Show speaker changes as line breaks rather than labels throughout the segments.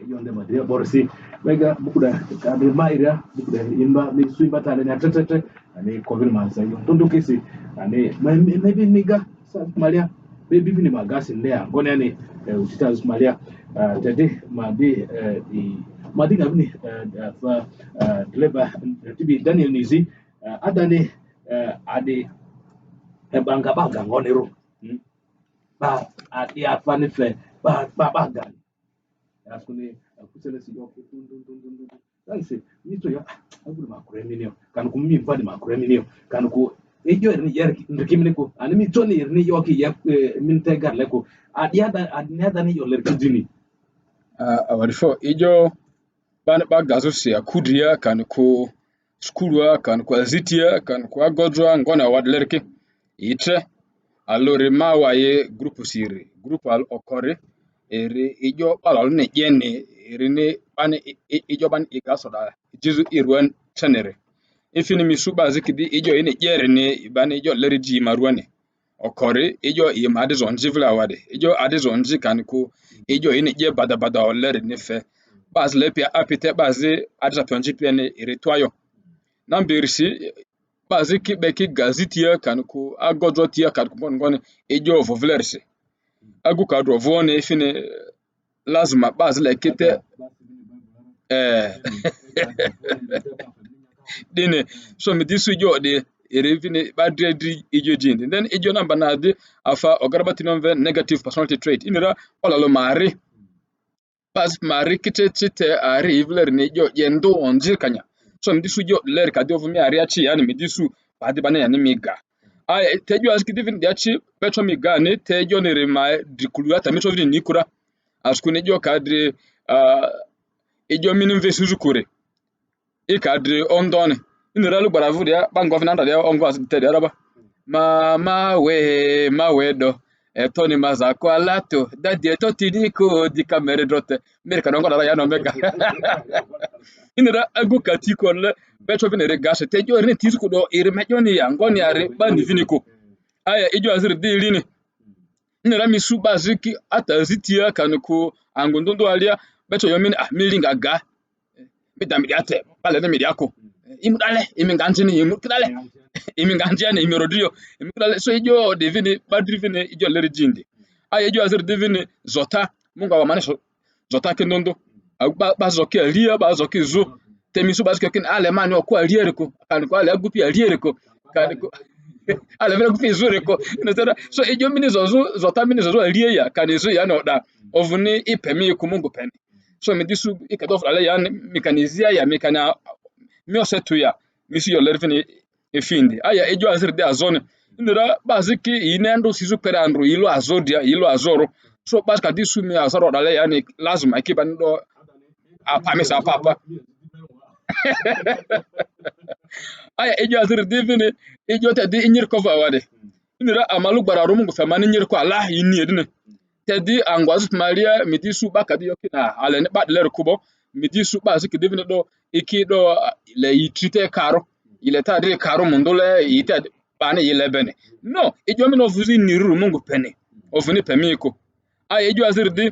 yonde madria borsi mega bukuda kabe maira bukuda imba ni suimba tale na tete ani kovir mansa yo tondo kesi ani maybe miga sa malia baby ni magasi ndea ngone ani utita malia tete madi madi ngabni fa deliver tibi Daniel Nizi adani ade banga ngonero ba adi afani fe ba gani asune kusele si yo tun sai mito ya agulu makureminio kan ku mi fadi makureminio kan ku ejo ni yer ndikimni ko ani mi toni yer ni yo ki ya min te garle ko adiada ni yo ler kidini
awarifo ijo ban ba gazusi akudria kan ku skulwa kan ku azitia kan ku agodra ngona wadlerke itre allora ma waye grupo siri grupo al okore ere ijo balal ne jene ere ne ban ijo ban igasoda jizu irwan chanere ifini misuba zikidi ijo ine jere ne ban ijo lerji marwane okore ijo imade zonji vla wade ijo ade zonji kan ku ijo ine je bada oler ne fe baz le pia apite baze adja tonji pene ere toyo nambirisi bazi ki beki gazitia kan ku agodrotia kan ku ngon ijo vovlerse agu kadro vone ifine lazima bazi le kite dine so mi disu jo de erevine badredri ijo jindi then ijo namba na de afa ogarbati non negative personality trait inira olalo mari baz mari kite chite ari ivler ne jo yendo onjil kanya so mi disu jo ler ka de ovumi ari achi yani mi disu badi bana yani miga ay tejo aski divin de achi petro miga ne tejo ne rema dikuluata metro vini nikura asku ne jo kadre ijo minin vesuzu kure e kadre ondone inira lu baravu dia bango finanda dia ongo asite dia raba ma we do etoni mazako alato dadi etotiniko di kamere drote mereka nongo dara ya no mega inira agu katiko le petro vini gase tejo ne tisku do ire mejoni angoni are bani viniko aya ijo azir dilini inira misuba ziki atazitia kanuko angundondo alia beto yomin milinga ga bidamidi ate bale ne midiako imudale iminganjini imudale iminganjani imirodio imudale so ijo divini badrivini ijo lerjindi aya ijo azir divini zota munga wa manesho zota kindondo bazoki alia bazoki zo temisu bazike kin alemani okwa alieriko kanko ale agupi alieriko kanko ale vele gupi zuriko so ijo mini zota mini zozo alie ya kanizo ya no da ovuni ipemi ku mungu peni so mi disu ikadof ale ya mekanizia ya mekana miosetu ya misi yo lervini efindi aya ijo azir de azone ndira baziki inendo sizu perandro ilo azodia ilo azoro so baska disu mi azoro dale ya ni lazima ikibando apamisa papa aya ijo azir divini ijo te di inyir kova wade ndira amalu gbararu mungu famani nyir ko ala yini edine tedi angwazu maria midisu bakadi yokina ale ne badler kubo midisu baziki divini do iki do le yitrite karo ile ta de karo mundole yita bane ile bene no ijo mi no vuzi niru mungu pene ovuni pemiko aya ijo azir di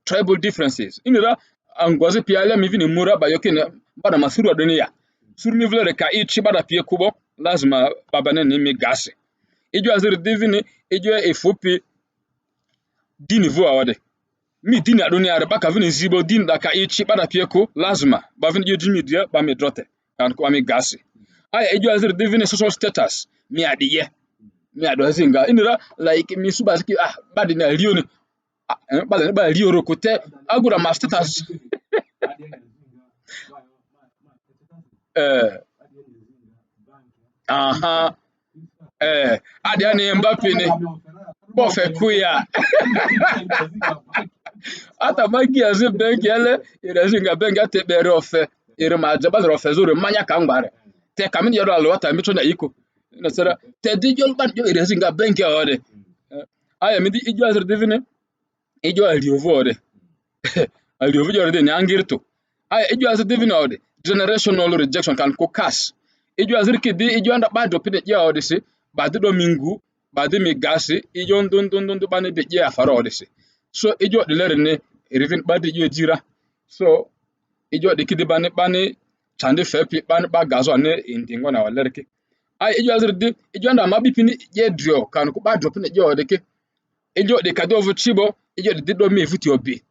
tribal differences inira angwazu piale mi vini mura bayokina bana masuru dunia surmi vlere ka ichi bada pie kubo lazima babane ni mi gase ijo azir divini ijo efopi dini vo awade mi dini adunia are baka vini zibo dini da ka ichi bada pie ko lazima ba vini ijo dimi dia ba mi drote kan ko mi gase aya ijo azir divini social status mi adiye mi ado zinga inira like mi suba ski badi na lioni badi ba lioro kote agura ma status adia ni Mbappe ni bofe kuya ata magi azib bengi ele irazinga bengi atebere ofe ire ma jabal ofe zuru manya ka ngbare te kamini yoro alwata mitro na iko na sera te dijol ban jo irazinga bengi ode aya midi ijo azir divine ijo aliovo ode aliovo jo de ni angirto aya ijo azir divine ode generational rejection kan ko kas ijo azir kidi ijo anda bado pide ya ode si badi do mingu badi mi gasi ijo ndundu bani de ya faro ode si so ijo de lere ne irivin badi jo jira so ijo de kidi bani chande fepi bani ba gazo ne indingo na walerke ai ijo azirdi ijo nda mabipini je drio kan ku ba drop ne jo de ke ijo de kado vu chibo ijo de do me futi obi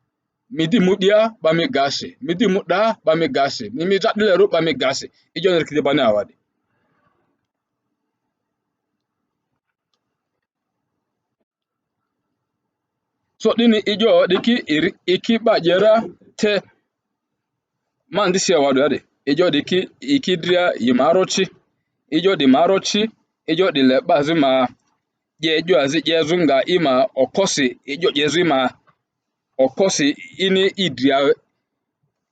midi mudia ba me gase midi muda ba me gase mi zadile ro ba me gase ijo ne kidi bani awade so dini ijo de ki iki ba jera te man disi awado ade ijo de ki ikidria yimarochi ijo de marochi ijo de le bazima jejo azi jezunga ima okosi ijo jezima okosi ini idria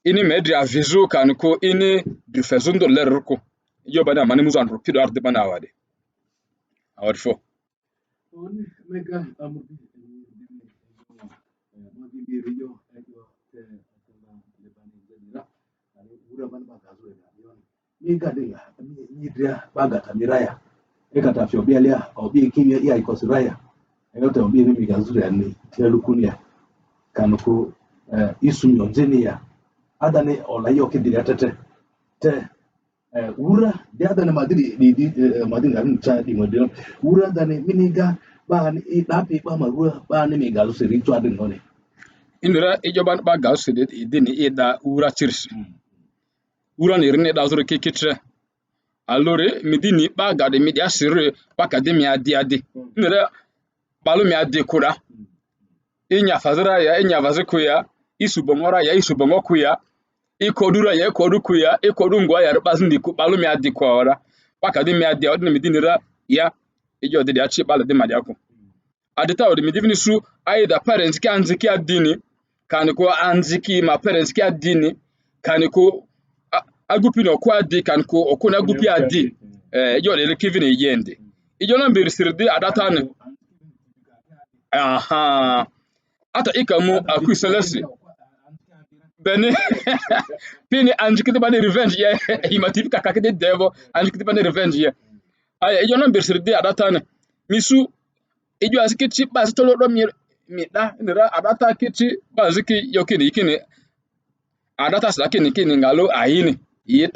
ini medria vizu kanko ini difezundo lerko ijo bana mani muzo andro pido arde bana awade awad fo
Oni mega amudi magi biriyo ejo te atanga lebani jadira ani ura ban ba gazo ina yon mega dinga ni dia baga tamiraya eka tafyo bialia obi kimya iya ikosiraya eyote obi mimi gazo ya ni telukunia kanuko isu nyonzenia adane olayo kidira tete te ura dia dane madiri di madiri ngani cha di modelo ura dane miniga ba ni dapi ba marua ba ni migalu siri to adin ngone
inira ijo ban ba gaso de idini ida ura chirsi ura ni rene da zoro keketre allora midini ba gade midi asire ba kademi adi inira balu mi adi kura inya fazira ya inya vaziku ya isubongora ya isubongoku ya ikodura ya ikoduku ya ikodungwa ya bazindi ku balu mi adi kwara bakadi mi adi odini midinira ya ijo de achi bala de madiako adita odi midivini su aida parents ki anziki adini kaniko anziki ma parents ki adini kaniko agupi no kwa adi kaniko okuna agupi adi ijo de kivini yende ijo no mbirisirdi adata ne aha ata ikamu akuiselesi bene pini anjikiti bani revenge ye imativi kakakide devo anjikiti bani revenge ye aya ijo no mbirisirdi adata ne misu ijo asikiti basi tolo do mi da nira adata kiti baziki yokini ikini adata sakini kini ngalo ayini yi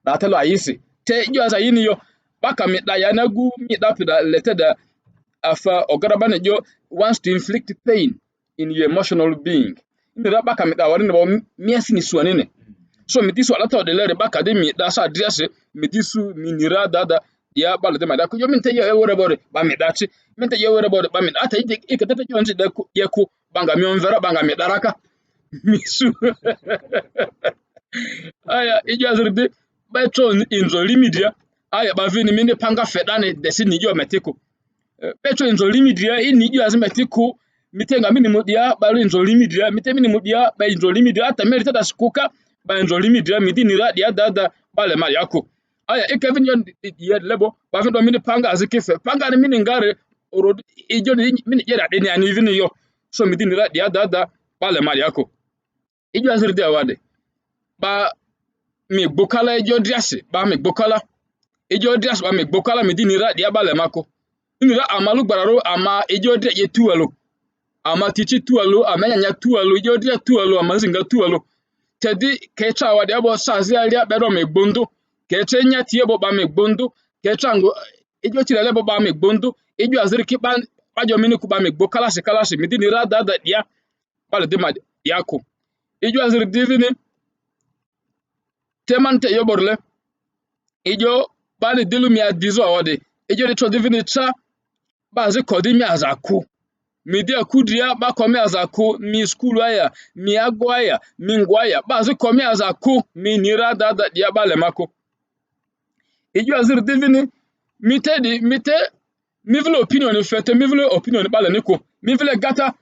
datelo ayisi te ijo asayini yo baka mi da yanagu mi da pida letter afa ogarabane jo wants to inflict pain in your emotional being nira baka mi da wari no miasi ni suanene so mi disu alata de lere baka de mi da sa address mi disu mi nira dada ya bala de mada ko yo min te ye wore bore ba mi dachi min te ye wore bore ba mi ata ide ikata te onji de ye ku banga mi onvera banga mi daraka misu aya ijo azurde betron inzo limidia aya ba vini mini panga fedane desi ni jo metiko betron inzo limidia ini jo azmetiko mitenga mini mudia ba inzo limidia mite mini mudia ba inzo limidia ata merita da skuka ba inzo limidia midini radia dada bale mali yako aya ikevin yon ye lebo ba vini mini panga azikefe panga ni mini ngare oro ijo ni mini jera de ni ani vini yo so midini radia dada bale mali yako ijo azurde awade ba mi gbokala ijo driase ba mi gbokala ijo driase ba mi gbokala mi dinira dia bale mako nira amalu gbararo ama ijo dre ye tualo ama tichi tualo amenya nya tualo ijo dre tualo ama zinga tualo tedi kecha wade abo sazi alia bero mi gbondo kecha nya tie bo ba mi gbondo kecha ngo ijo tirele bo ba mi gbondo ijo aziri ki ban bajo mini ku ba mi gbokala se kala se mi dinira dada dia bale de ma yako ijo aziri divini temante yoborle ijo bani dilu mi adizo awade ijo de chodivini cha bazi kodi mi azaku mi dia kudria ba komi azaku mi skulu aya mi agwa aya mi ngwaya bazi komi azaku mi nira dada dia bale mako ijo azir divini mite mi vile opinion fete mi vile opinion bale niko mi vile gata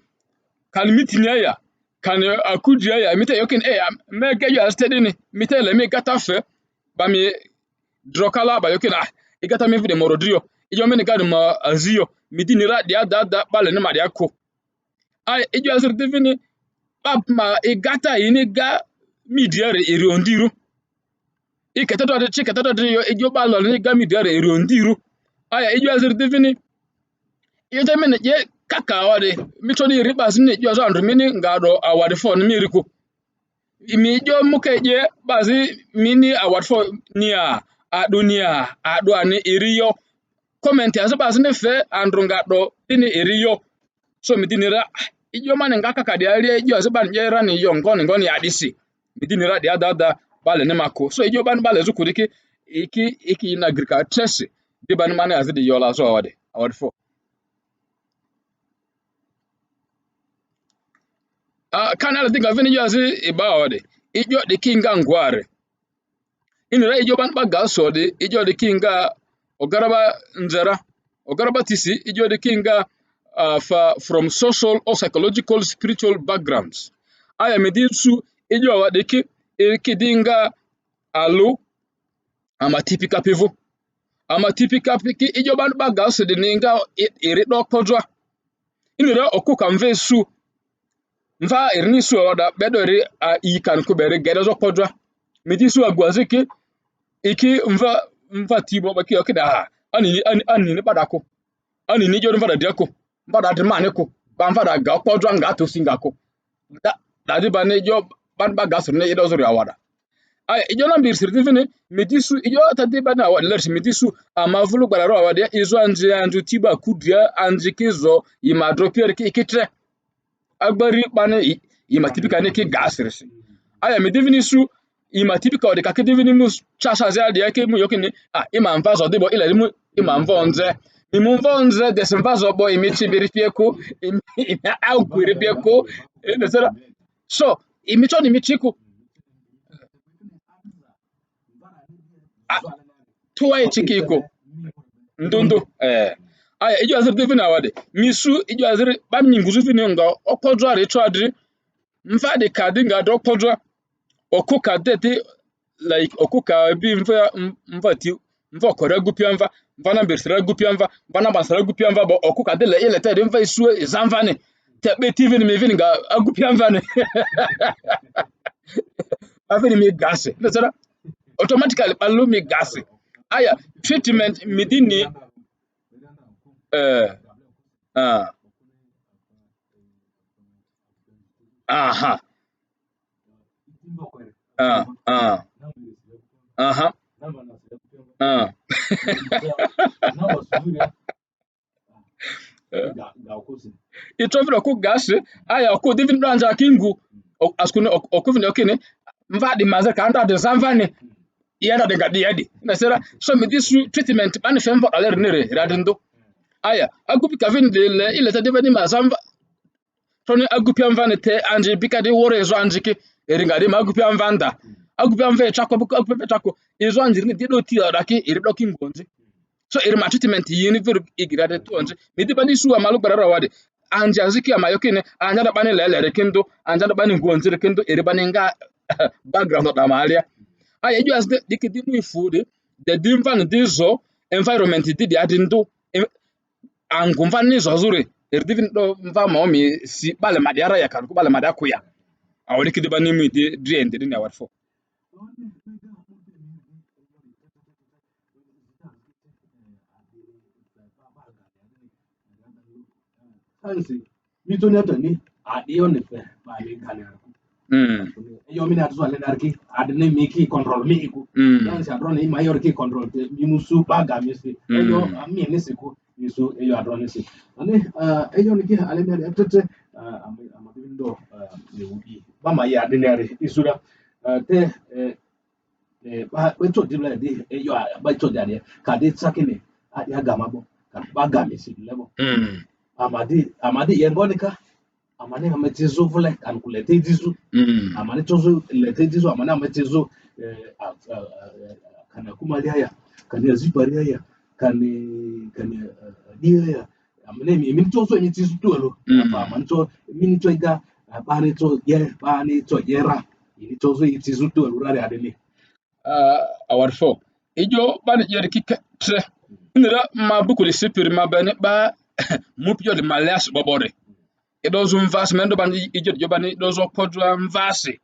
kan mitini aya kan akudria aya mite yokin me gejo astedini mite le mi gata fe ba mi drokala ba yokin igata mi vide morodrio ijo meni gadu ma azio midini ra dia dada bale ne ma dia ko ai ijo azir divini ma igata ini ga midiare eri ondiru ikete do de chikete do de ijo balo ni ga midiare eri ondiru ai ijo azir divini ijo meni je kaka awade mitoni ribas ni jo zandru mini ngado awade fon miriku imi jo mukeje bazi mini awade fon nia adunia aduani iriyo comment ya bazi ne fe andru ngado ini iriyo so midinira ijo mane ngaka kadi ali ijo aziban jera ni yo ngoni ya disi midinira dia dada bale ne mako so ijo ban bale zukuriki iki na agrika trese di ban mane azidi yola so awade fo kanala dinga vini ijo azi iba awade ijo de kinga ngware inira ijo ban baga so de ijo de kinga ogaraba nzara ogaraba tisi ijo de kinga from social or psychological spiritual backgrounds aya medisu ijo awade ki dinga alu ama typical pivo ama typical piki ijo ban baga so de ninga iri do kodwa inira okuka mvesu mva irini su oda bedori ikan kubere gerezo kodwa medisu agwaziki iki mva tibo baki okida ani ni badako ani ni jodo mva diako mva da maniko ba mva da ga kodwa nga to singako da di bane jo ban baga so ne ido zuri awada ay ijo na mbir sirti fini medisu ijo tadi bana awada lersi medisu amavulu gbararo awada izo anju tiba kudia anjikizo imadropier ikitre agbari bane imatipika ne ki gasirisi aya medivini su imatipika ode kakidivini mu chasa zade yake mu yokini ima mvazo debo ile mu ima mvonze imu mvonze desimvazo bo imichi biripieko imi au biripieko nesera so imicho ni michiku tuwa ichikiko ndundu aya ijo azir divini awade misu ijo azir ban nyinguzu fini nga okodwa recho adri mfade kadi nga do okodwa okuka dete like okuka bi mva kore gupia mva na bersira gupia mva na basira gupia mva bo okuka de le ile tede mva isu izamvane te be tv ni mevini nga agupia mva ne afeni mi gase nesera automatically ballo mi gase aya treatment midini aha itovira ku gasi aya ku divin branja kingu askune okuvini okine mvadi maze kanda de zamvane yenda de gadi yadi nasera so medisu treatment bani fembo aler nere radindo aya agupi kavin de ile ta devani mazamba toni agupi amvane te anje bikade wore zo anjike eringade magupi amvanda agupi amve chako buku agupi chako izo anjiri ni dedo ti adaki irido kingonzi so iri ma treatment yini vir igirade to anje medibani su amalu barara wade anje aziki amayokine anja da bani lelere kendo anja da bani ngonzi kendo iri bani nga background da malia aya ejo as de kidi mu ifude de dimvan dizo environment didi adindo angumva nizo zure erdivin do mva maomi si bale madiara ya kan ku bale madakuya awori kidi bani mu de driende ni awar fo
ansi mitoni atani adiyo ne fe bale ngale yo mina tso ale narki adne miki control miku yansi adrone mayor ki control mi musu baga misi yo ami ne siku misu yo adrone si ane yo ne ki ale mere tete amabindo ne ubi ba ma ya adnere isura te ba beto dibla de yo ba to dade ka de sakine ya gamabo ka baga misi lebo amadi yengonika amane ametezo vule kan kulete dizu amane tozo lete dizu amane ametezo kana kumalia ya kana ziparia ya kana dia ya amane mi tozo ni tizu tuelo amane to mi to iga bani to yera ni tozo tizu tuelo rare adele
awar fo ijo bani yer kiktre nira ma bukuli sipir ma bani ba mupyo de malias bobore edozo mvasi mendo bani ijo jobani dozo podwa mvasi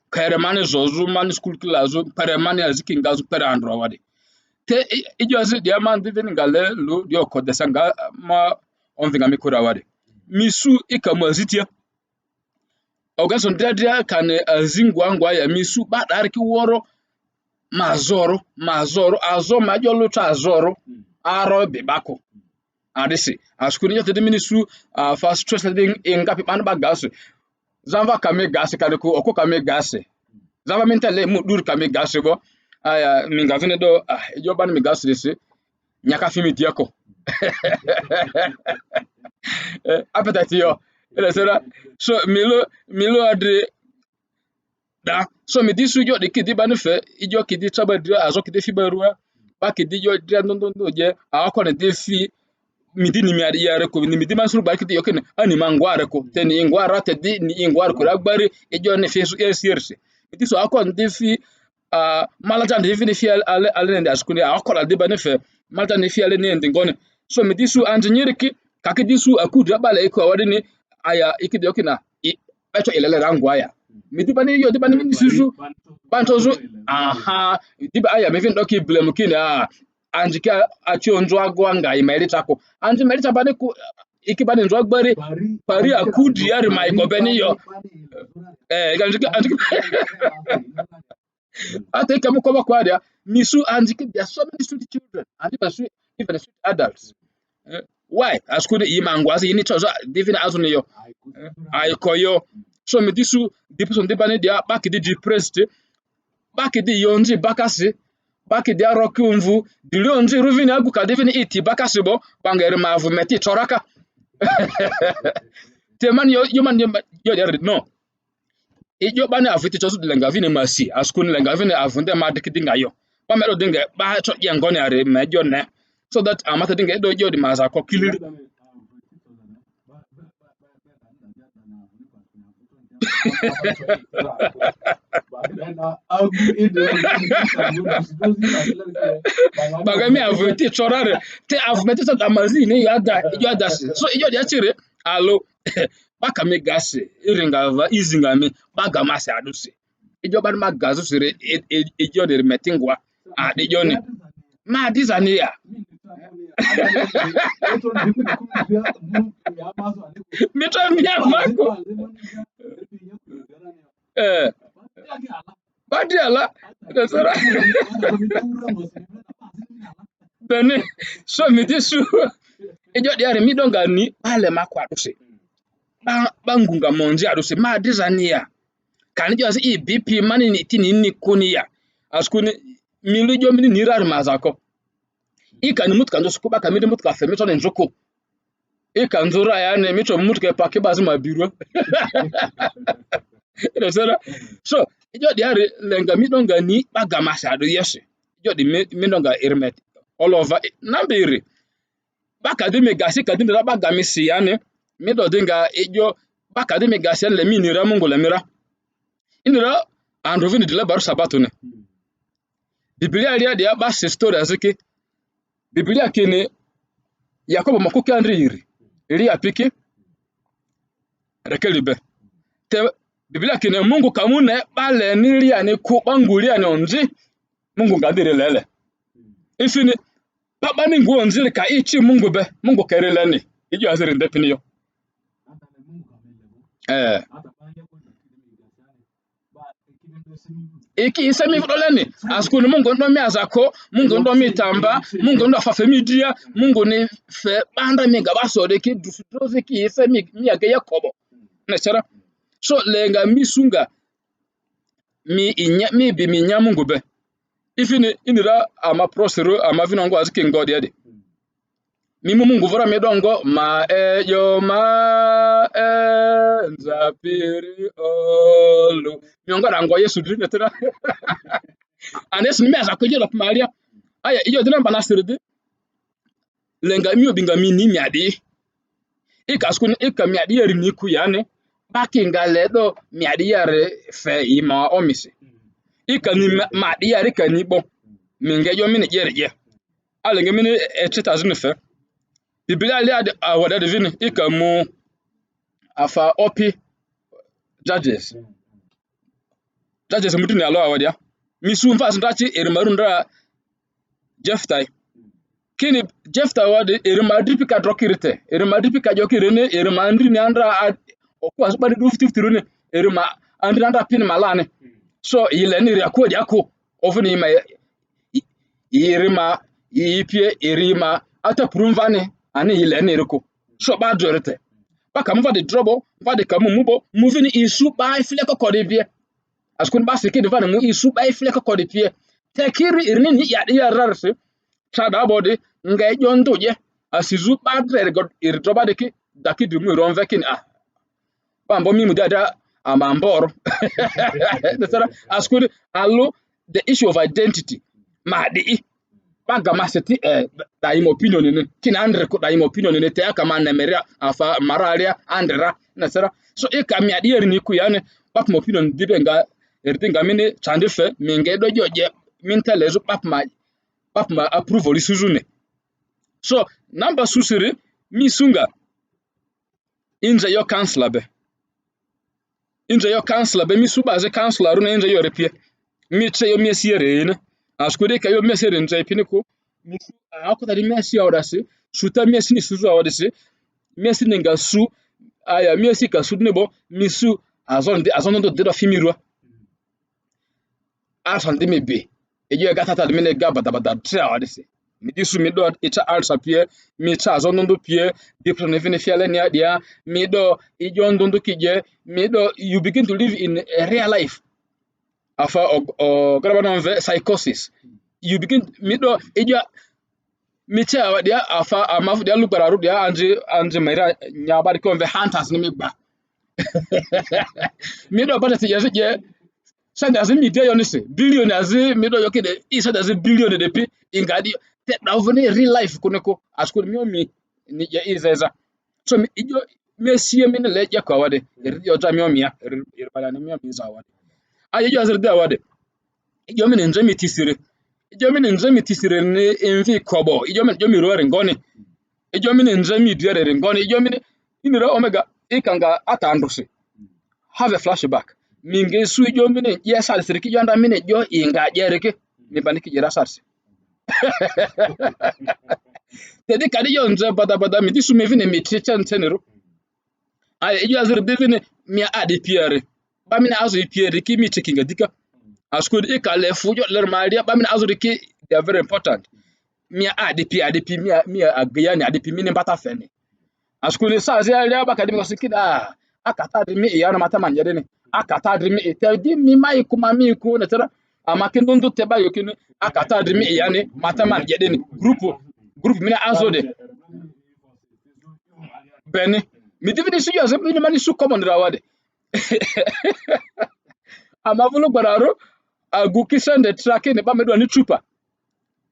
kare mani zozu mani school klazo pare mani aziki ngazu pare andro wadi te ijo azi dia man divin ngale lu dio ko desanga ma onvinga mikura wadi misu ikamwazitia ogason dia kan azingwa ya misu ba dar ki woro mazoro azo majolo cha azoro aro bibako adisi askuni yote minisu fa stress ding inga pipan ba gas zamba kame gas kadeko oko kame gas zamba mentale mu dur kame gas bo aya minga vene do ejo ban mi gas disi nyaka fimi diako appetite yo so milo adre da so mi disu jo de kidi ban fe ijo kidi tabadra azo kidi fibarua ba kidi jo dra ndo je akọ na defi midi ni mi ade yare ko ni midi mansuru ba kidi yokene ani mangware ko te ni ngwara te di ni ngware ko agbari ijo ne fesu esierse midi so akọ defi malaja defi ni fi ale nda skuni akọ la de ban fe malaja ne fi ale ne ndingone so mi disu anjinyiriki kakidisu akudu abale iko awade ni aya ikidi yokina eto ilele rangwa ya midibani yo dibani minisuzu bantozu diba aya mevin doki blame kina anjika achionjo agwa ngai merita ko anji merita bani ku ikibani njo agbare pari akudi yari mai gobeni yo anjika ate kamu ko bakwadia misu anjika there are so many street children and even street adults why askuni imangwazi ini chozo divina azuni yo aikoyo so me disu the person de bani dia back the depressed back the yonji bakasi back the rokumvu the yonji ruvini aguka divini iti bakasi bo bangere mavu meti choraka te man yo man yo there no ijo bani afiti chozo lenga vini masi askuni lenga vini avunde madik dinga yo ba melo dinga ba cho yangone are mejo ne so that amata dinga do jo di maza ko kiliri bagami avuti chorare te avumete sa damazi ni yada so ijo dia chire alo baka me gase iringa va izinga me baga mase aduse ijo ban magazu sire ijo de metingwa adijo ni ma dizania mito mia mako badi ala dasara bene so mi disu ijo diare mi donga ni pale makwa aduse bangunga monzi aduse ma dizania kan jo si bp mani ni tini ni kunia askuni milijo mini nirar mazako ikan mut kan so kuba kamidi mut ka femi to njoko ikan zura ya ne mito mut ke pake bazuma biro dasara so ijo diare lenga mi donga ni baga masado yese ijo di mi donga irmet all over nambere baka de megasi kadin da baga mi si ane mi do dinga ijo baka de megasi le mi nira mungu le mira inira androvini de la bar sabato ne biblia ria dia ba story azike biblia kene yakobo makoki andri iri apiki rekelibe te biblia kene mungu kamune bale niri ani ku banguri ani onji mungu ngadire lele ifini baba ni ngo onji ka ichi mungu be mungu kerele ni ijo azire ndepini yo iki isemi fudoleni askuni mungu ndo mi azako mungu ndo mi tamba mungu ndo afafe midia mungu ni fe banda mi gabasode ki dufudozi ki isemi mi age yakobo nesera so lenga misunga mi bi mi nya mungu be ifini inira ama prosero ama vinongo azike ngodi ade mi mungu vora mi dongo ma ejo ma nzapiri olu miongo rango yesu dinetera anes ni meza ko jelo maria aya ijo dina bana sirde lenga mi obinga mi ni miadi ikaskun ikamiadi yari ni ku yane bakinga ledo miadi yare fe ima omise ikani maadi yare kani bo mingejo mini jerje alenge mini etita zinu fe biblia ali awada divini ikamu afa opi judges mutuni alo awadia misu mfas ndachi erimarunda jeftai kini Jefta wade irma dripika drokirite irma dripika jokirene irma andri ni andra okwa bari du 50 rune irma andri andra pin malane so ile ni yakodi ako ofuni ma irma yipie irima ata prumvane ani ile ni riko so ba dorete baka mva de drobo mva de kamu mubo moving isu ba ifle ko kodibie askun ba sike de vane mu isu ba ifle ko kodibie tekiri irni ni ya rarse chada body nga jondo je asizu padre god irdroba de ki daki du mu ronvekin bambo mi mudada amamboro desara askun allo the issue of identity madi baga maseti da im opinion ne kin andre ko da im opinion ne te aka man na meria afa mararia andra nasara so e ka mi adi ni ku yane bak mo opinion dibe nga erdinga mini chandife minge do joje min telezu pap ma approval suzune so number susiri mi sunga inja yo counselor be mi suba ze counselor na inja yo repie mi tre yo mi siere ne askude ka yo mi siere nja piniko mi su akota di mi siere odase suta mi sini suzu odase mi sini nga su aya mi si ka su nebo mi su azon do de fimiru arsan de mi be ejo gata de mi ne ga bada tre odase mi disu mi do ita arsa pie mi cha azon do pie different even fiale ni adia mi do ijo ndondo kije mi do you begin to live in a real life afa grabano psychosis you begin mi do ijo mi cha dia afa amafu dia lugararu dia anje mera nyabari ko ve hunters ni mi gba mi do bata ti je sanda azimi de yonise billion azimi do yokede isa da billion de pi ingadi te da vone real life kuneko askul mi ni ya izeza so mi ijo me sie mi ne leje kwa wade yo ta mi ya bala ne mi za wade aye jo azir da wade ijo mi ne nzemi tisire ne envi kobo ijo mi ro ngoni ijo mi ne nzemi diere ngoni ijo mi ne inira omega ikanga atandose have a flashback minge su ijo mi ne ya sal sirki jo nda mi ne jo inga jereke mi baniki jera sarse tedi kadi yo nze bada mi disu me vine mi trechen tenero ay ijo azir devine mi ade pierre ba mi na azu pierre ki mi checking dika askod e kale fujo ler maria ba mi na azu ki they are very important mi ade mi agya ni ade mi ne bata fene askod sa ze ale ba kadi mi sikida akata de mi ya na mata manyede ne akata de mi te di mi mai kuma mi ku na tera amakin dondo te ba yokini akata de mi ya ne mata manyede ne group mi na azu de beni mi dividi su yo zembi ni mani su common rawade amavulu bararo aguki sende trake ne ba medo ni chupa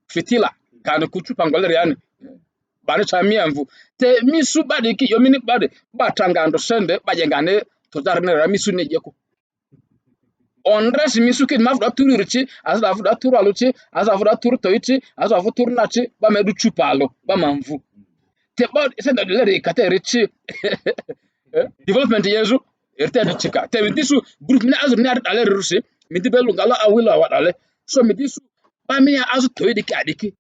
fitila kan ku chupa ngolere yani bari chami amvu te mi su bade ki yo mini bade ba tangando sende ba jengane to darne ra mi su ne jeko onres mi su ke mafu turu richi azafu da turu aluchi azafu da turu toichi azafu turu nachi ba medu chupa alo ba mamvu te ba sende lere kate richi development yezu erte chika te disu group mina azu ni adale rusi mi dibelu ngala awila wadale so mi disu ba mi azu toidi ki adiki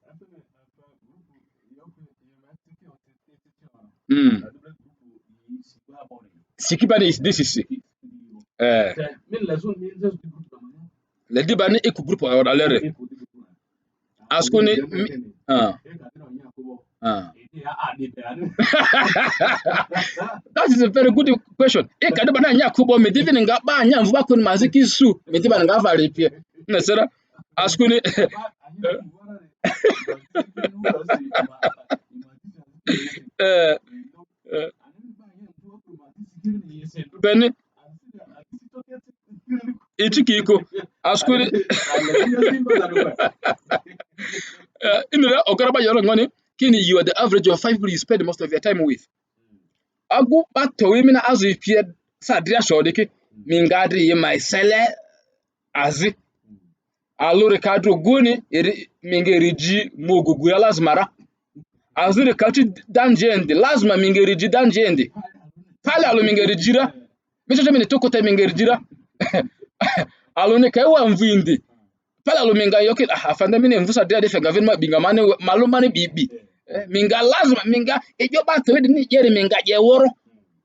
sikibani is this is le dibani eku group wadale re askuni that is a very good question. E ka deba na nya kubo me divin nga ba nya mvu bakun maziki su me diba nga vale pie. Na sera askuni bene ichikiko askuni inira okaraba yoro ngoni kini you are the average of 5 people you spend most of your time with agu bato we mina azu pie sadria shodeke mingadri ye my sele azi alure kadro guni mingeriji mogugu ya lazmara azure kati danjendi lazma mingeriji danjendi pale alu mingerijira micho mini toko te mingerijira alune kai wa mvindi pala lo minga yoki afande mini mvusa dia de fenga vinma binga mane malu mane bibi minga lazima minga ejo ba to ni jeri minga je woro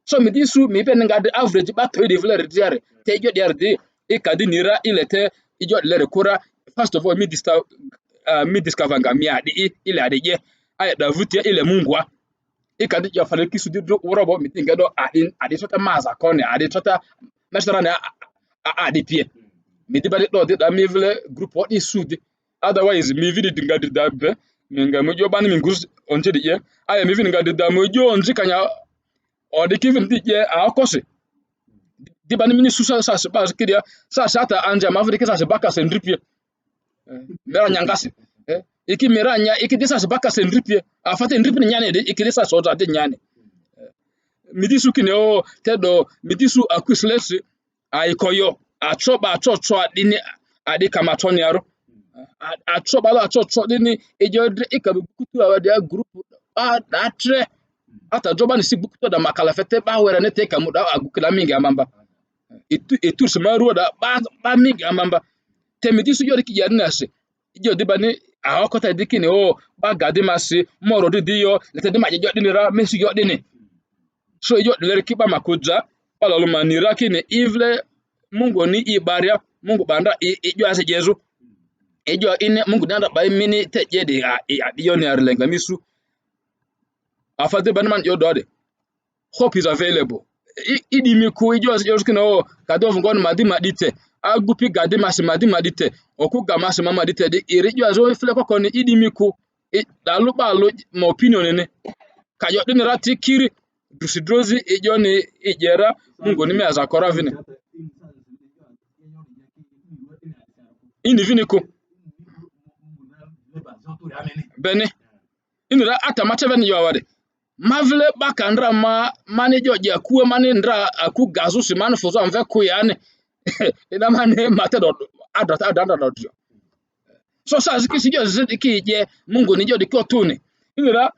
so mi disu mi pe nga de average ba to de vler diare te ejo diare de e kadi nira ilete ejo le rekura first of all mi discover nga mi ade ile ade je aya da vutia ile mungwa e kadi ya fale kisu di woro bo mi tinga do ade sota maza kone ade sota mesra na ade pie mi di bali do de da mi vle group what is sud otherwise mi vidi dinga di da be mi nga mo jo ban mi ngus onje di ye aya mi vidi nga di da mo jo onje kanya o de kivim di ye a kosi di ban mi ni susa sa se bas kidia sa sata anja ma vidi kisa se baka se ndripie mera nyangasi iki mera nya iki disa se baka se ndripie a fate ndripie nyane de iki disa so de nyane mi di su kine o tedo mi di su akwislesi ai koyo achoba achocho adini ade kama toni aro achoba la achocho dini ejodre ikabukutu awade group atre ata joba ni sibukutu da makala fete ba wera ne te kamu da agukila mingi amamba etur semaru da ba mingi amamba temidi su yori ki yarina se jodi bani awakota dikini o ba gadi masi moro di yo lete de maje jodi ni ra mesi jodi ni so jodi le kiba makuja pala lo manira kini ivle Mungu ni ibaria Mungu banda ijo ase Jesu ijo ine Mungu nanda ba mini teje de adiyo ni arlenga misu afade banman yo dode hope is available idi mi ku ijo ase Jesu kino kado ngon madi madite agupi gade masi madi madite oku gamasi mama dite de irijo azo fle kokko ni idi mi ku dalu balo ma opinion ne kayo din rati kiri dusidrozi ijo ni ijera Mungu ni me azakora vine ini viniko bene inira atamache ben yawade mavle bakandra mane joje akuwe mane ndra aku gazu si mane fozo anve ku yane ina mane mate do adanda do so sa zikisi jo ziki je Mungu ni jodi ko tuni inira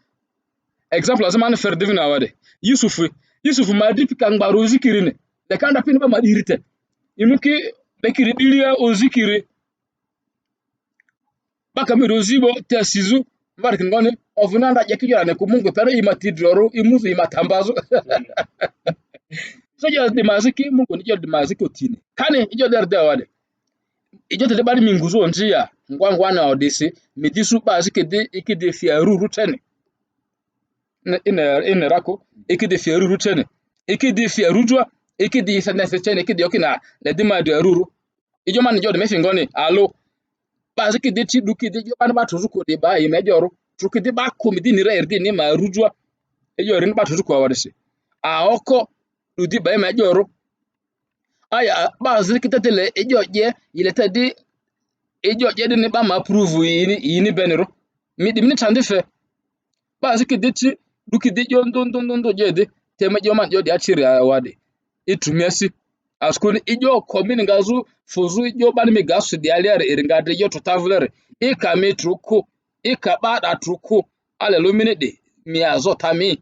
example as mane fer divina wade Yusufu madipi kangbaru zikirine de kanda pini ba madirite imuki bekiri bilia ozikiri baka mi rozibo te sizu varkin ngone ofunanda jakijo na kumungu pere imatidroro imuzu imatambazo so jo de maziki Mungu ni jo de maziki otini kane ijo derde wade ijo te bari minguzo onjia ngwangwa na odisi midisu baziki de ikide fiaruru tene ina rako ikide fiaruru tene ikide fiarujwa ikide sanese tene ikide okina le dima de aruru ijo man jo de mefi ngone alo baziki de ti duki de jo ban ba tuzuko de ba imejoro tuki de ba komidi ni rerdi ni ma rujwa ejo rin ba tuzuko awadese aoko dudi ba imejoro aya baziki tetele ejo je ilete di ejo je de ni ba ma approve yini benero midi mini tandife baziki de ti duki de jo ndo je de temejo man jo de achiri awade itumesi askuni ijo komini ngazu fuzu ijo bani mi gasu di aliare iringade yo totavlere ika metruku ika bada truku alelumini de mi azota mi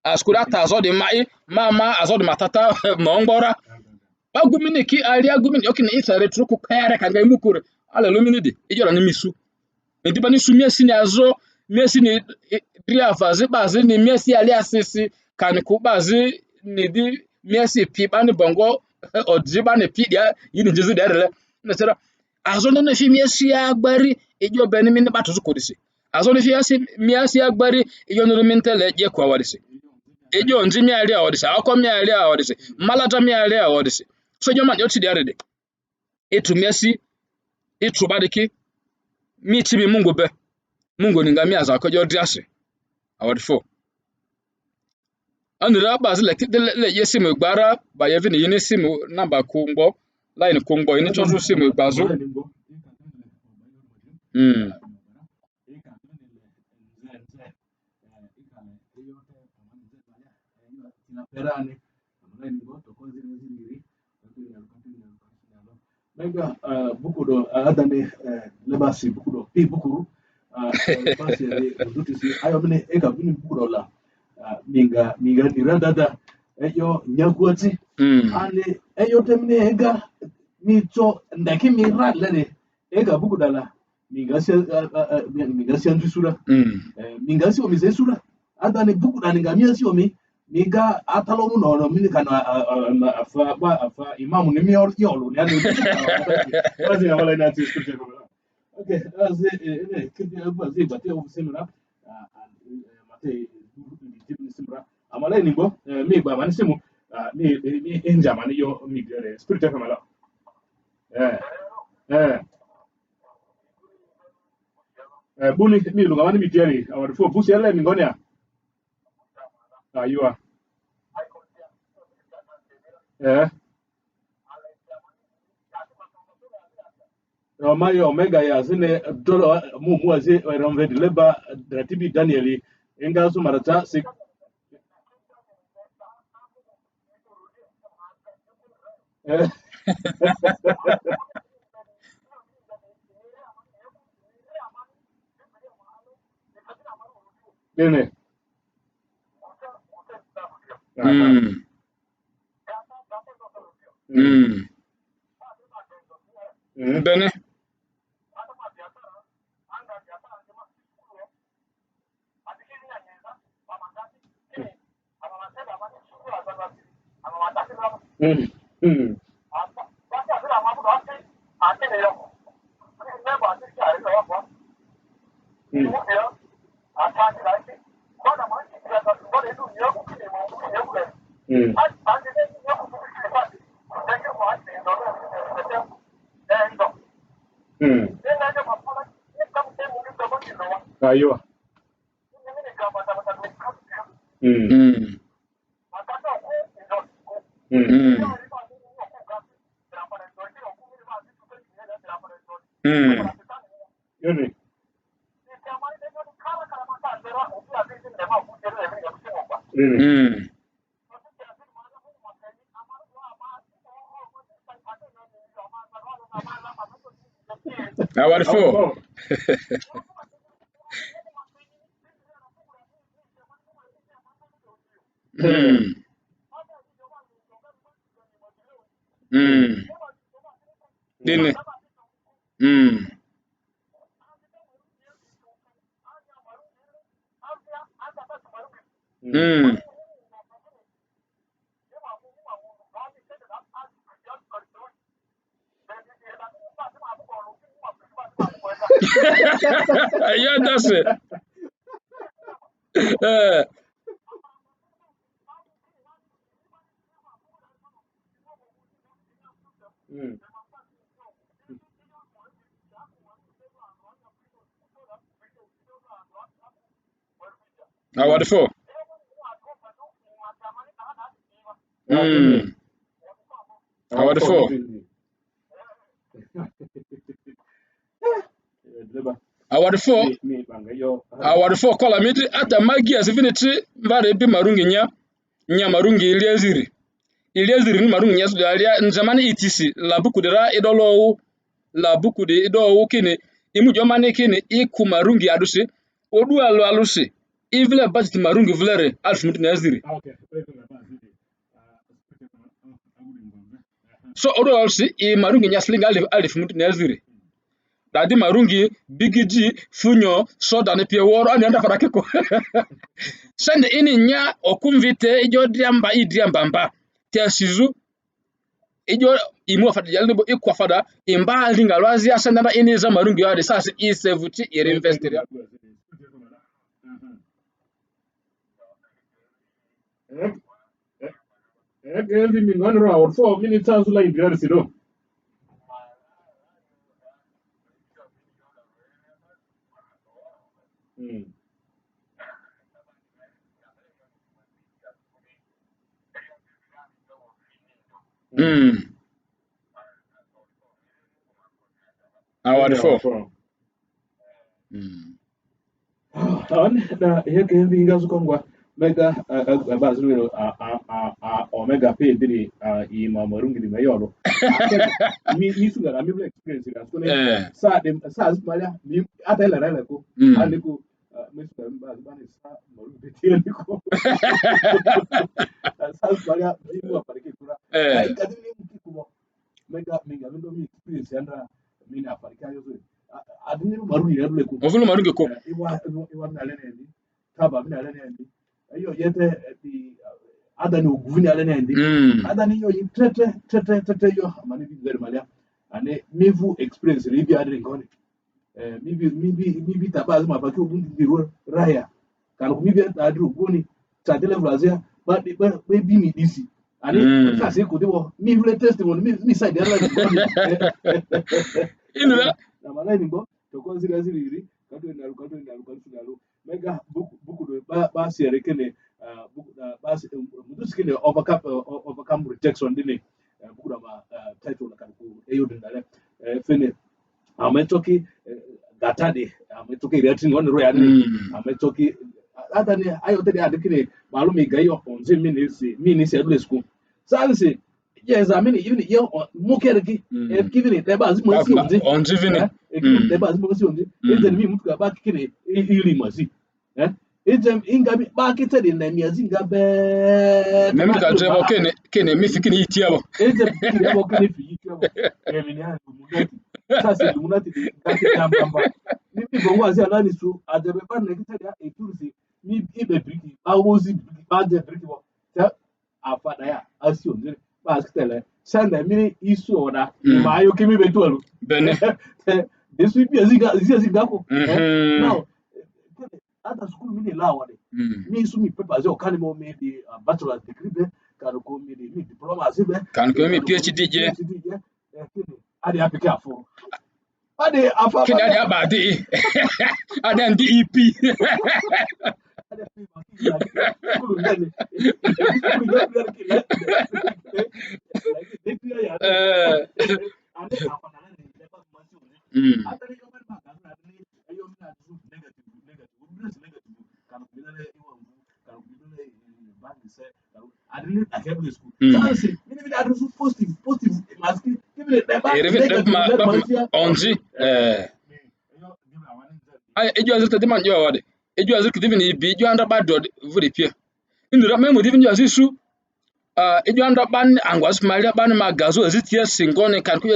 askuni ata azodi mai mama azodi matata mongbora bagumini ki alia gumini okina isare truku kayare kanga imukure alelumini de ijo ni misu edibani sumiesi ni azo miesi ni dria fazi bazi ni miesi alia sisi kaniku bazi ni di miesi pibani bongo odziba ne pidia yini jesu derele nesera azono ne fi miesi agbari ejo beni min batuzu kodisi azono fi miesi agbari ejo no mentele je kwa wadisi ejo nji mi ali awadisi akọ mi ali awadisi malata mi ali awadisi so jo man yo ti derede etu miesi etu badiki mi ti bi Mungu be Mungu ni ngami azako jo driase awadifo anira baz le yesimu gbara ba yevini yini simu namba kungbo line kungbo yini chozu simu gbazu
Mega buku do adane lebasi buku do pi bukuru basi udutisi ayo mine eka bini buku do la minga niranda eyo nyakwati ane eyo temne ega mito ndaki mirat lene ega buku dala mingasi andusura mingasi omizesura adani buku dani ngamiasi omi miga atalomu no mini kana afa imamu ni mior yolo ni anu wazi na wala na scripture ko okay aze kidi abaze bate obusemra mate ni simra amala ni bo mi ba mani simu mi enja mani yo mi gere scripture ko mala buni mi lunga mani mi tiari awar fo busi ele mi ngonia ayua Mayo omega ya zine dolo mu azi ramve de leba dratibi Danieli enga so marata sik Bene.
Bene.
Ayua.
Award 4. Dine. Yeah, that's it. Award 4. Award 4. Award 4. Award 4 kola miti ata magi asifiniti mbare bi marungi nya marungi iliaziri ni marungi nya sudalia nzamani itisi la bukudira idolo la bukude ido kini imu jomani kini iku marungi adusi odu alusi ivle budget marungi vlere alfu mutu naziri so odu alusi I marungi nya slinga alfu mutu naziri dadi marungi bigiji funyo soda ne pie woro ani anda fara keko sende ini nya okumvite ijo diamba mba tia sizu ijo imu afada jalbo ikwa fada imba linga lwazi asanda na ini za marungi yade sasa isevuti irinvestir ya
Elvi mingano award 4 minutes azula indirari sido
Award 4.
Na yake hivi ingazo kongwa mega bazuru omega pay diri I marungi ni mayolo mi isunga na mi black experience ga skone sa malia mi atela rela ko aliku mesu ba ni sa marungi tieni ko sa malia mi wa parike kura ai kadini mkikumo mega ndo mi experience yanda mimi Afrika yote adini maruni ya leko
Ovulu marunge ko.
Iwa na lene ndi taba na lene ndi ayo yete di adani oguvuni alene ndi adani yo tete yo mani bi very malia ane mevu experience ribi adri ngoni mibi tabazi mabaki obundi diro raya kan mibi adri ogoni tadele brazil ba bi mi disi ani ka se ko dewo mi vle testimony mi side ala ngoni
Inura
na mana ni bo to consider ziri kato ndalu mega buku do ba sere kene buku da ba mudu skene overcome rejection dine buku da ma title na kanku eyo dindale fene ametoki gatade ametoki reaction on roya ni ametoki adani ayo tede adikine malumi gayo onze mini se adule school sanse yes I mean even you mokereki giving it the baz mo si
onje vini
the baz mo si onje ezen mi mutuka ba kine iri masi ejem ingabi ba kitede na miazi ngabe
meme ka trebo kene mi fikini itiabo
ejem kire bo kine fi itiabo emi ni anu munati sasa munati ngati kamba mimi go wazi alani su adebe ba na kitede e turisi mi ibe briki ba wozi ba de briki bo afada ya asi onje Pascal, sanda mini isu oda ma ayo kimi betualu
bene
desu ipi azigako now ata school mini lawa de mi isu mi paper zo kan mo me di bachelor's degree be kan ko mi di diploma asibe
kan ko mi PhD je
ade apike afo ade afa
kini ade abade ade ndi EP ejo azita de manjo wade ejo azita divin ibi ejo anda badod vuri pie indira memo divin jo azisu ejo anda ban angwas maria ban magazo azitia singone kan ku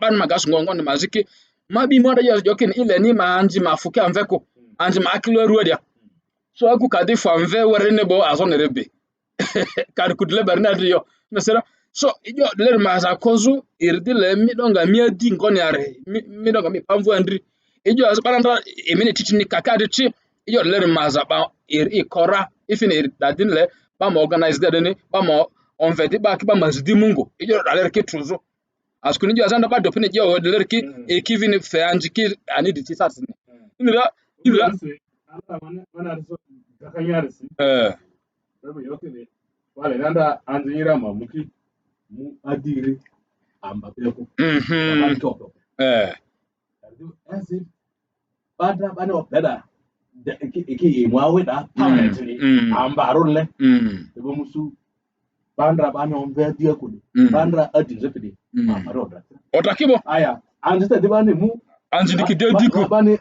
ban magazo ngongone maziki mabi mo da jo ken ile ni ma anji mafuke anveko anji makilo ruodia so aku kadi fanve wore ne bo azonere kan ku dile bernard yo nasera so ejo dile ma za kozu irdile mi donga mi adi ngone are mi donga mi pamvu andri ejo azbaranda emene titini kakade chi ejo dile ma za ba ikora ifine dadin le ba mo organize dadene ba mo on fait ba ki ba mazidi mungo ejo dale ke truzo askuni jo azanda ba dopine jo dile ki e kivini fe anji ki ani diti satsine indira
ala mana so kakanyarisi yoke wale nanda anjira mamuki mu adiri ambapeko top as if bana opeda iki mwawe da permanently ambarole ebo musu bandra bana onve dia kudi bandra adinze pidi amaroda
otakibo
aya anjita dibani mu
anji dikide diku
bani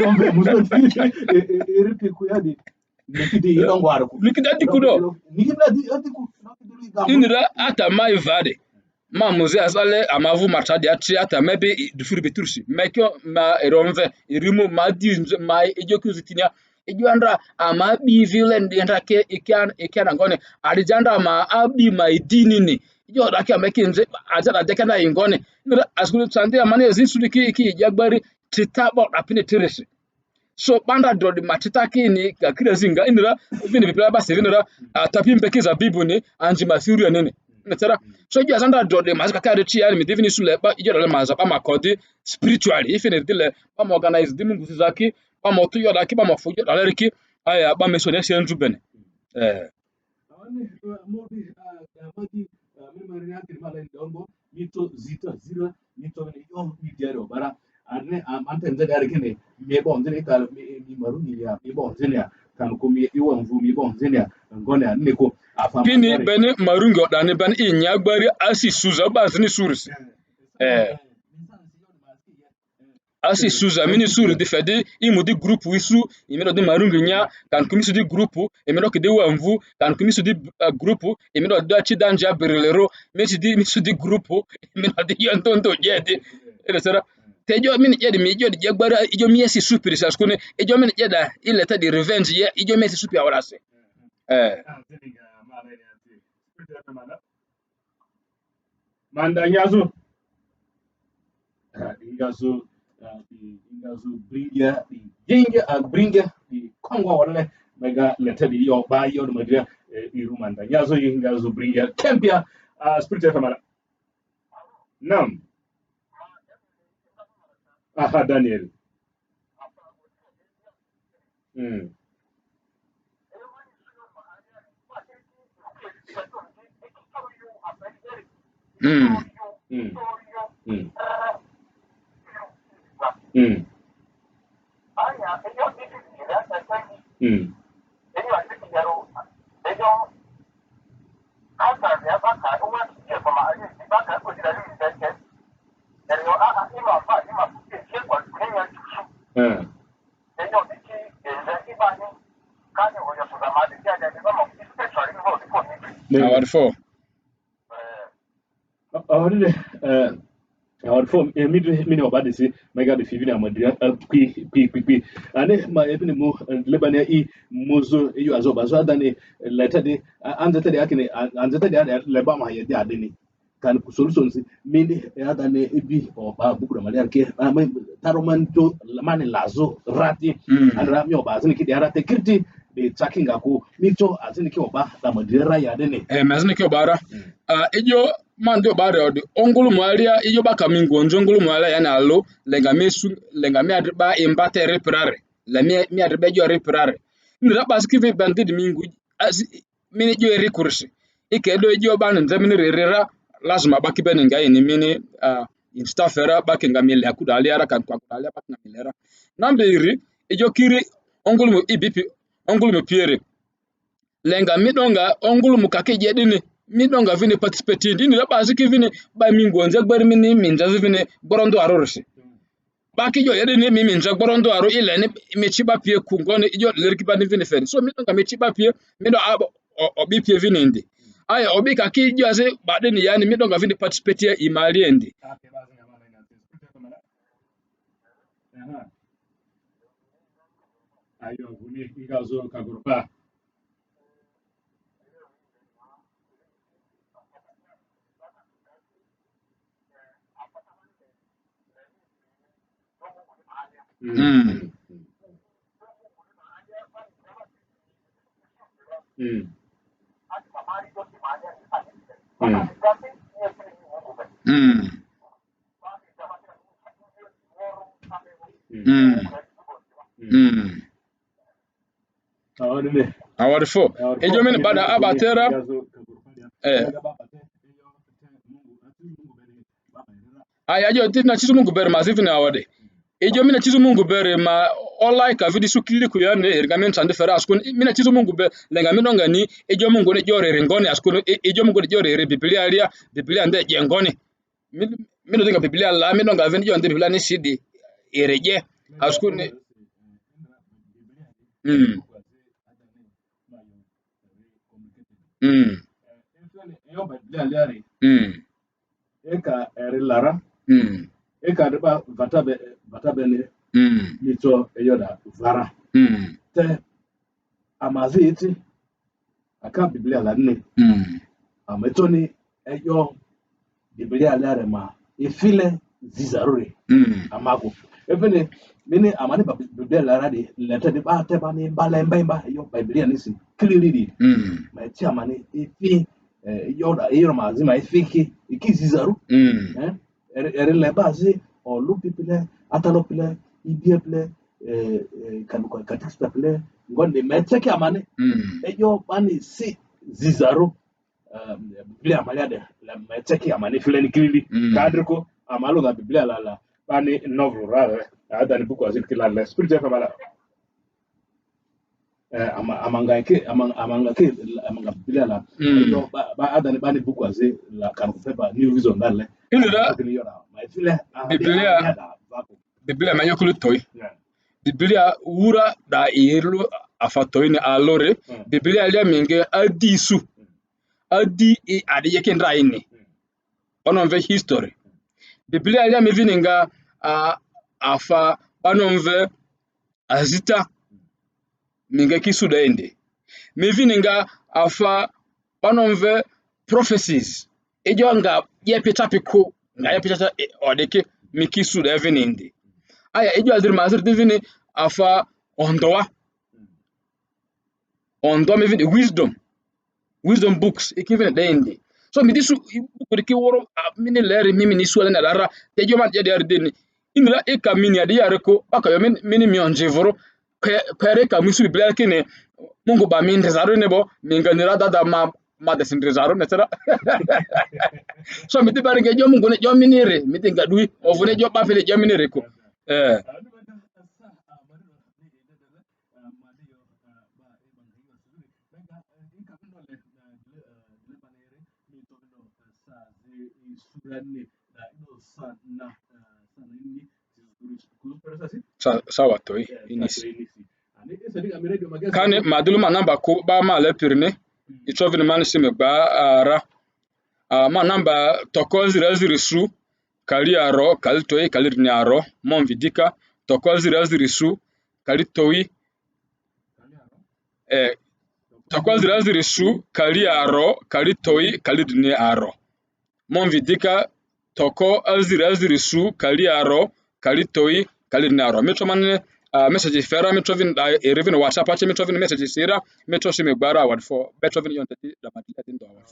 onve musu erike kuyadi nikidi yongwaro
likida dikudo inira ata mai vade ma muze asale amavu matadi atri ata mebe dufuri betursi mekyo ma eronve irimu madi mai ejokuzitinya ejuandra ama bi violent ndra ke ikana ngone alijanda ma abi mai dinini ejo dake amekinze ajara dekana ingone inira askulu sande amane ezinsuliki iki jagbari titabo apine teresi so banda drodi matita kini kakira zinga inira vini bipla ba sevinira tapi mpekiza bibuni anji masiru nene metara so ju azanda drodi mazika kare chi ali midivini sule ba ijora le mazaba makodi spiritually ifine dile ba mo organize dimu nguzaki ba mo tuyo daki ba mo fujo daleriki aya ba meso ne senju bene
awani modi modi mimi marina mala ndongo mito zita zira mito ne yo midero bara arne amante dare kene me bonzene kala mi maruni ya mi bonzene ya kan ko mi iwon vu mi bonzene ya ngone ne ko afa
kini bene marungo dane ban inya gbari asi suza bazini surisi asi suza mini suru de fede imudi group wisu imero de marungo nya kan komisu di group imero ke de wanvu kan komisu di group imero do chi danja berelero mesi di group imero de yantondo jede ele sera tejo min jedi mi jodi jagbara ijo mi esi super sa skune ijo min jeda ile ta di revenge ye ijo mi esi super awrase
manda nyazo ingazo bringa bringa di kongo wala mega leta di yo ba yo de madria iru manda nyazo ingazo bringa kempia spirit famala nam aha Daniel mm
mm
mm mm mm mm
award 4
our form mini obadi si mega de fivina madria pi ane ma ebini mo lebania I mozo eyu azo bazo adani leta de anzeta de akini anzeta de leba ma ye de adini kan solution si mini adani ebi oba bukura malia ke taromanto mani lazo rati andra mi oba azini ki de arate kirti de tracking ako mito azini ki oba da madria ya adini
mazini ki obara ijo mando bare odi ongulu mwalia ijo baka mingonzo ongulu mwalia yana alo lenga mi adba imbate reparare la mi adba jo reparare ni raba skive bandid mingu mini jo recurse ikedo ijo ban nzamini rerera lazima baki beninga ini mini instafera baki ngamile akuda aliara kan kwa alia baki ngamilera nambe iri ijo kiri ongulu mu ibipi ongulu mu piere lenga midonga ongulu mu kake jedini midonga vini participate ndini la bazi kivini ba mingonza gbar mini minza vini borondo arorsi baki jo yedini mi minza borondo aro ile ni mechiba pie kungone ijo lerki bani vini fen so midonga mechiba pie mido abo obi pie vini ndi aya obi kake jo ase badeni yani midonga vini participate imali ndi
ayo guni igazo kagurpa
award 4 ejo meni bada abatera ayo tina chizu mungu bere mazivi na awade ejo mina chizu mungu bere ma olai ka vidi sukili ku ya ne ergamen sande fera askun mina chizu mungu be lenga minonga ni ejo mungu ne jore ngoni askun ejo mungu ne jore biblia alia biblia nde jengoni mino dinga biblia la minonga vini jo nde biblia ni sidi ereje askun
eka erilara eka deba vatabe ne mito eyoda vara te amazi iti aka biblia la nne ametoni eyo biblia la ma efile zizarure amago efene mini amani biblia la radi lete de ba te ba ni balemba yo biblia nisi clearly ma ti amani efi yoda mazi ma efiki ikizizaru le base olu pipile atalo pile idie pile kanuko katiksta pile ngonde mecheke amani eyo bani si zizaru biblia amalia de la mecheke amani file ni clearly kadriko amalo da biblia la bani novel rare ada ni buku azit kila la spirit ya mala amanga biblia la yo ba ada ni bani buku azit la kanuko pa new vision dale
inira biblia ma yokulu toy biblia wura da yelo afatoy ni alore biblia ya minge adisu adi adi yake ndra ini onon ve history biblia ya mi vininga afa banomve azita minga kisuda ende mevininga afa banomve prophecies ejo nga yepita piko nga yepita odeke mikisuda eveninde aya ejo azir mazir divini afa ondoa mevini wisdom books ikivene dende so mi disu buku ki woro mini leri mimi ni suala na lara tejo man je der deni inra e ka mini ade yare ko aka yo mini mi onjevoro pere ka misu biblia kine mungu ba min rezaro ne bo minga ni rada da ma de sin rezaro ne tera so mi ti bare ge jo mungu ne jo minire mi ti ngadui ovune jo ba pele jo minire ko sawa toi inisi kane madulu manamba ko ba ma le pirne ichovini man sime ba ara ma namba tokol 00 su kali aro kali toi kali ni aro mon vidika tokol 00 su kali toi tokol 00 su kali aro kali toi kali ni aro mon vidika toko 00 su kali aro kali toi kali ni aro metro man message fera metro vin da erevin whatsapp ache metro vin message sira metro sime gbara award for metro vin yonte da matita tin do award